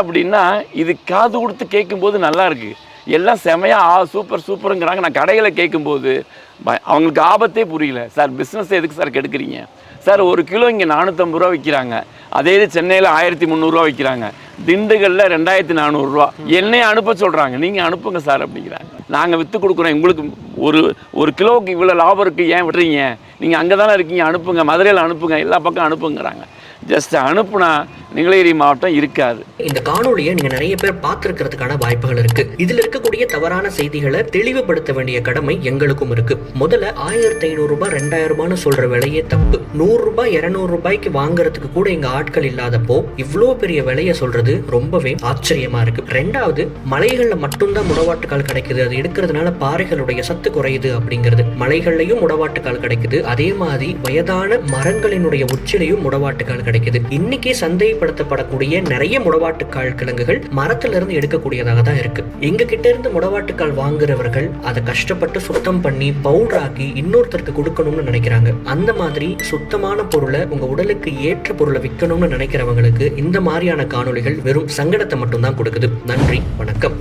அப்படின்னா இது காது கொடுத்து கேட்கும்போது நல்லா இருக்குது, எல்லாம் செமையா சூப்பர் சூப்பருங்கிறாங்க. நான் கடைகளை கேட்கும்போது அவங்களுக்கு ஆபத்தே புரியல. சார் பிஸ்னஸ் எதுக்கு சார் கெடுக்குறீங்க சார்? 1 கிலோ இங்கே 450 ரூபா விற்கிறாங்க, அதே இது சென்னையில் 1300 விற்கிறாங்க, திண்டுக்கல்ல 2400 என்னையை அனுப்ப சொல்கிறாங்க. நீங்கள் அனுப்புங்க சார் அப்படிங்கிறாங்க. நாங்கள் விற்று கொடுக்குறோம், உங்களுக்கு ஒரு கிலோவுக்கு இவ்வளோ லாபம் இருக்குது, ஏன் விடுறீங்க? நீங்கள் அங்கே தானே இருக்கீங்க, அனுப்புங்க, மதுரையில் அனுப்புங்க, எல்லா பக்கம் அனுப்புங்கிறாங்க. ஜஸ்ட் அனுப்புனா நீலகிரி மாவட்டம் இருக்காது. இந்த காணொலியை நீங்க நிறைய பேர் பார்த்திருக்கிறதுக்கான வாய்ப்புகள் இருக்கு. இதுல இருக்கக்கூடிய தவறான செய்திகளை தெளிவுபடுத்த வேண்டிய கடமை எங்களுக்கும் இருக்கு. முதல்ல 1500 ரூபாய் 2000 ரூபான்னு சொல்ற விலையே தப்பு. 100 ரூபாய் 200 ரூபாய்க்கு வாங்குறதுக்கு கூட எங்க ஆட்கள் இல்லாதப்போ இவ்வளோ பெரிய விலையை சொல்றது ரொம்பவே ஆச்சரியமா இருக்கு. ரெண்டாவது, மலைகள்ல மட்டும்தான் முடவாட்டுக்கால் கிடைக்குது, அது எடுக்கிறதுனால பாறைகளுடைய சத்து குறையுது அப்படிங்கிறது. மலைகள்லயும் முடவாட்டுக்கால் கிடைக்குது, அதே மாதிரி வயதான மரங்களினுடைய உச்சிலையும் முடவாட்டுக்கால் கிடைக்குது. இன்னைக்கு சந்தைப்படுத்தப்படக்கூடிய நிறைய முடவாட்டுக்கால் கிழங்குகள் மரத்திலிருந்து எடுக்கக்கூடியதாக தான் இருக்கு. எங்க கிட்ட இருந்து முடவாட்டுக்கால் வாங்குறவர்கள் அதை கஷ்டப்பட்டு சுத்தம் பண்ணி பவுடர் ஆக்கி இன்னொருத்தருக்கு கொடுக்கணும்னு நினைக்கிறாங்க. அந்த மாதிரி சுத்தமான பொருளை, உங்க உடலுக்கு ஏற்ற பொருளை விற்கணும்னு நினைக்கிறவங்களுக்கு இந்த மாதிரியான காணொளிகள் வெறும் சங்கடத்தை மட்டும்தான் கொடுக்குது. நன்றி, வணக்கம்.